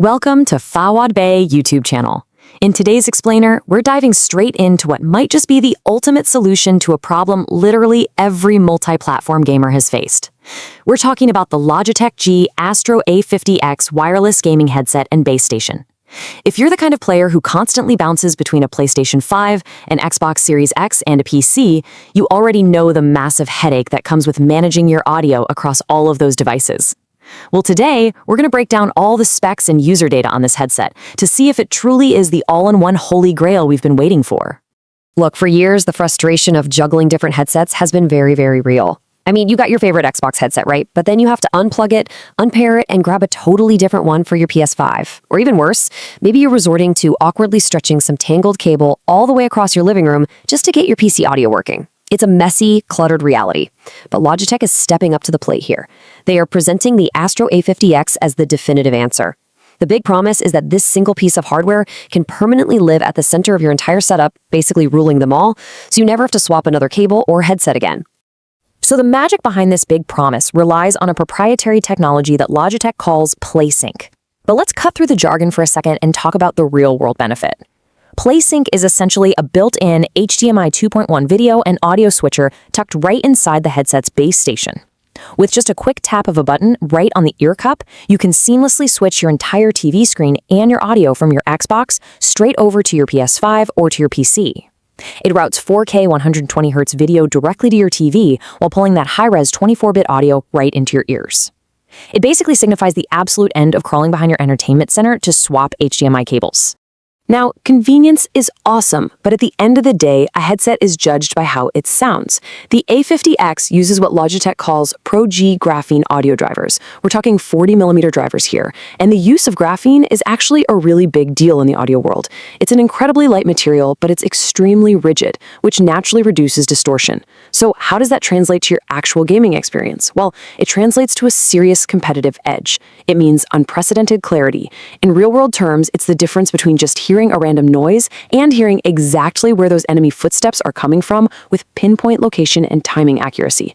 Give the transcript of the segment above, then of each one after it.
Welcome to Fawad Bay YouTube channel. In today's explainer, we're diving straight into what might just be the ultimate solution to a problem literally every multi-platform gamer has faced. We're talking about the Logitech G Astro A50 X wireless gaming headset and base station. If you're the kind of player who constantly bounces between a PlayStation 5, an Xbox Series X, and a PC, you already know the massive headache that comes with managing your audio across all of those devices. Well, today, we're going to break down all the specs and user data on this headset to see if it truly is the all-in-one holy grail we've been waiting for. Look, for years, the frustration of juggling different headsets has been very, very real. I mean, you got your favorite Xbox headset, right? But then you have to unplug it, unpair it, and grab a totally different one for your PS5. Or even worse, maybe you're resorting to awkwardly stretching some tangled cable all the way across your living room just to get your PC audio working. It's a messy, cluttered reality. But Logitech is stepping up to the plate here. They are presenting the Astro A50 X as the definitive answer. The big promise is that this single piece of hardware can permanently live at the center of your entire setup, basically ruling them all, so you never have to swap another cable or headset again. So the magic behind this big promise relies on a proprietary technology that Logitech calls PlaySync. But let's cut through the jargon for a second and talk about the real-world benefit. PlaySync is essentially a built-in HDMI 2.1 video and audio switcher tucked right inside the headset's base station. With just a quick tap of a button right on the ear cup, you can seamlessly switch your entire TV screen and your audio from your Xbox straight over to your PS5 or to your PC. It routes 4K 120Hz video directly to your TV while pulling that high-res 24-bit audio right into your ears. It basically signifies the absolute end of crawling behind your entertainment center to swap HDMI cables. Now, convenience is awesome, but at the end of the day, a headset is judged by how it sounds. The A50X uses what Logitech calls Pro G graphene audio drivers. We're talking 40mm drivers here, and the use of graphene is actually a really big deal in the audio world. It's an incredibly light material, but it's extremely rigid, which naturally reduces distortion. So how does that translate to your actual gaming experience? Well, it translates to a serious competitive edge. It means unprecedented clarity. In real-world terms, it's the difference between just hearing a random noise and hearing exactly where those enemy footsteps are coming from with pinpoint location and timing accuracy.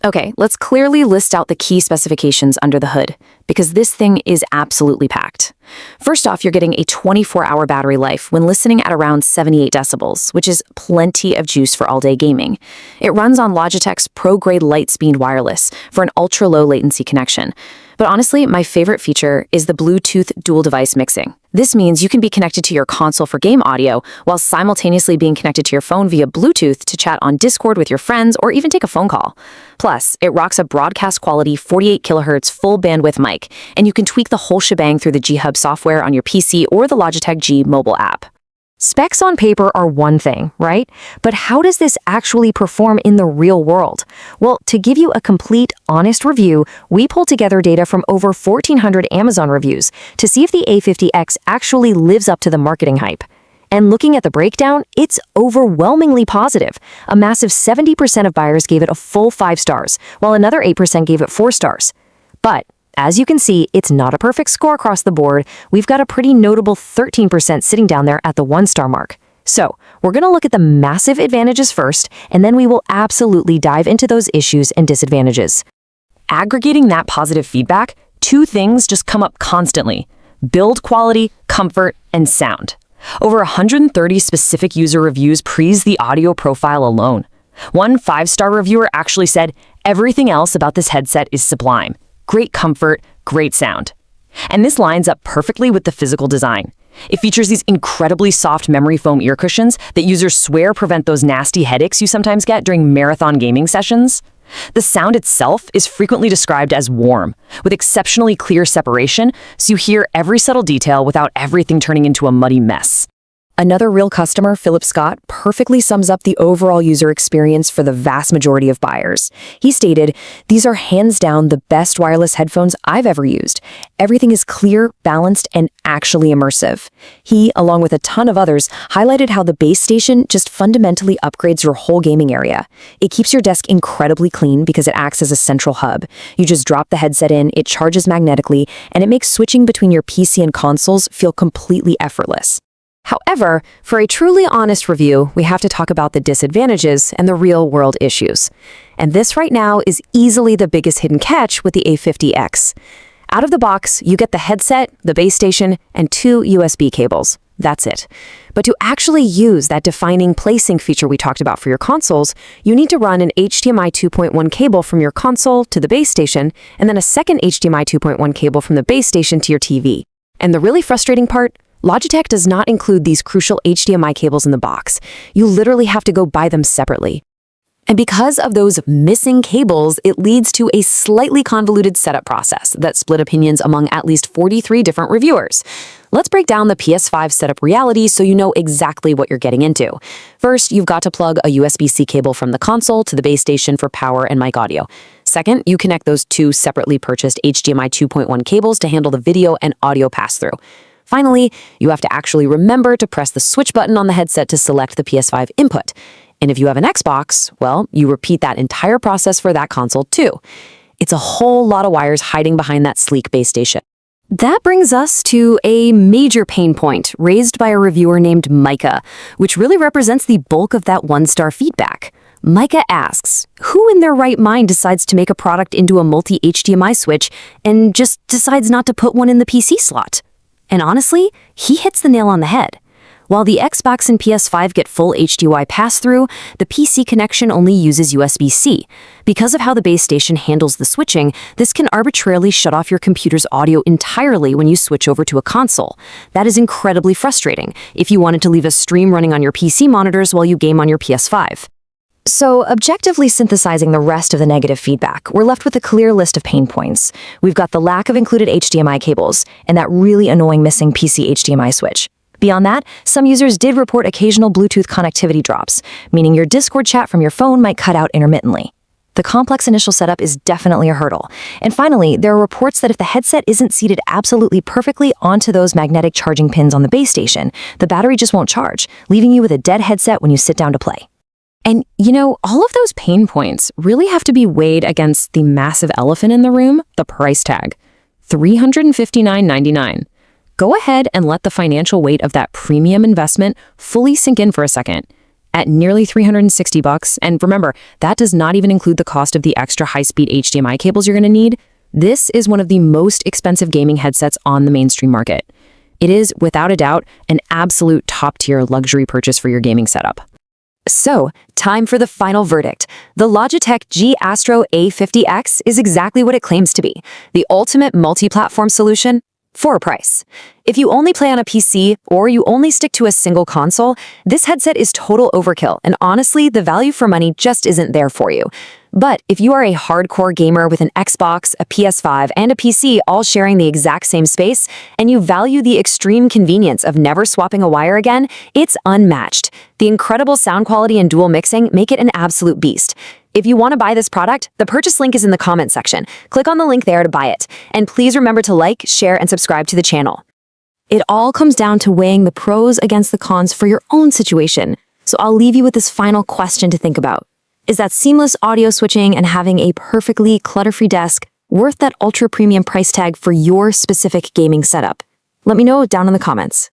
Okay, let's clearly list out the key specifications under the hood, because this thing is absolutely packed. First off, you're getting a 24-hour battery life when listening at around 78 decibels, which is plenty of juice for all-day gaming. It runs on Logitech's pro-grade Lightspeed wireless for an ultra-low latency connection. But honestly, my favorite feature is the Bluetooth dual-device mixing. This means you can be connected to your console for game audio while simultaneously being connected to your phone via Bluetooth to chat on Discord with your friends or even take a phone call. Plus, it rocks a broadcast-quality 48 kHz full-bandwidth mic, and you can tweak the whole shebang through the G-Hub software on your PC or the Logitech G mobile app. Specs on paper are one thing, right? But how does this actually perform in the real world? Well, to give you a complete, honest review, we pulled together data from over 1,400 Amazon reviews to see if the A50X actually lives up to the marketing hype. And looking at the breakdown, it's overwhelmingly positive. A massive 70% of buyers gave it a full 5 stars, while another 8% gave it 4 stars. But as you can see, it's not a perfect score across the board. We've got a pretty notable 13% sitting down there at the 1-star mark. So, we're going to look at the massive advantages first, and then we will absolutely dive into those issues and disadvantages. Aggregating that positive feedback, 2 things just come up constantly: build quality, comfort, and sound. Over 130 specific user reviews praise the audio profile alone. One 5-star reviewer actually said, "Everything else about this headset is sublime. Great comfort, great sound." And this lines up perfectly with the physical design. It features these incredibly soft memory foam ear cushions that users swear prevent those nasty headaches you sometimes get during marathon gaming sessions. The sound itself is frequently described as warm, with exceptionally clear separation, so you hear every subtle detail without everything turning into a muddy mess. Another real customer, Philip Scott, perfectly sums up the overall user experience for the vast majority of buyers. He stated, "These are hands down the best wireless headphones I've ever used. Everything is clear, balanced, and actually immersive." He, along with a ton of others, highlighted how the base station just fundamentally upgrades your whole gaming area. It keeps your desk incredibly clean because it acts as a central hub. You just drop the headset in, it charges magnetically, and it makes switching between your PC and consoles feel completely effortless. However, for a truly honest review, we have to talk about the disadvantages and the real-world issues. And this right now is easily the biggest hidden catch with the A50X. Out of the box, you get the headset, the base station, and 2 USB cables. That's it. But to actually use that defining PlaySync feature we talked about for your consoles, you need to run an HDMI 2.1 cable from your console to the base station, and then a second HDMI 2.1 cable from the base station to your TV. And the really frustrating part? Logitech does not include these crucial HDMI cables in the box. You literally have to go buy them separately. And because of those missing cables, it leads to a slightly convoluted setup process that split opinions among at least 43 different reviewers. Let's break down the PS5 setup reality so you know exactly what you're getting into. First, you've got to plug a USB-C cable from the console to the base station for power and mic audio. Second, you connect those 2 separately purchased HDMI 2.1 cables to handle the video and audio pass-through. Finally, you have to actually remember to press the switch button on the headset to select the PS5 input. And if you have an Xbox, well, you repeat that entire process for that console too. It's a whole lot of wires hiding behind that sleek base station. That brings us to a major pain point raised by a reviewer named Micah, which really represents the bulk of that 1-star feedback. Micah asks, who in their right mind decides to make a product into a multi-HDMI switch and just decides not to put one in the PC slot? And honestly, he hits the nail on the head. While the Xbox and PS5 get full HDMI pass-through, the PC connection only uses USB-C. Because of how the base station handles the switching, this can arbitrarily shut off your computer's audio entirely when you switch over to a console. That is incredibly frustrating if you wanted to leave a stream running on your PC monitors while you game on your PS5. So, objectively synthesizing the rest of the negative feedback, we're left with a clear list of pain points. We've got the lack of included HDMI cables, and that really annoying missing PC HDMI switch. Beyond that, some users did report occasional Bluetooth connectivity drops, meaning your Discord chat from your phone might cut out intermittently. The complex initial setup is definitely a hurdle. And finally, there are reports that if the headset isn't seated absolutely perfectly onto those magnetic charging pins on the base station, the battery just won't charge, leaving you with a dead headset when you sit down to play. And, you know, all of those pain points really have to be weighed against the massive elephant in the room, the price tag. $359.99. Go ahead and let the financial weight of that premium investment fully sink in for a second. At nearly $360, and remember, that does not even include the cost of the extra high-speed HDMI cables you're going to need, this is one of the most expensive gaming headsets on the mainstream market. It is, without a doubt, an absolute top-tier luxury purchase for your gaming setup. So, time for the final verdict. The Logitech G Astro A50 X is exactly what it claims to be, the ultimate multi-platform solution for a price. If you only play on a PC or you only stick to a single console, this headset is total overkill, and honestly, the value for money just isn't there for you. But if you are a hardcore gamer with an Xbox, a PS5, and a PC all sharing the exact same space, and you value the extreme convenience of never swapping a wire again, it's unmatched. The incredible sound quality and dual mixing make it an absolute beast. If you want to buy this product, the purchase link is in the comment section. Click on the link there to buy it. And please remember to like, share, and subscribe to the channel. It all comes down to weighing the pros against the cons for your own situation. So I'll leave you with this final question to think about. Is that seamless audio switching and having a perfectly clutter-free desk worth that ultra-premium price tag for your specific gaming setup? Let me know down in the comments.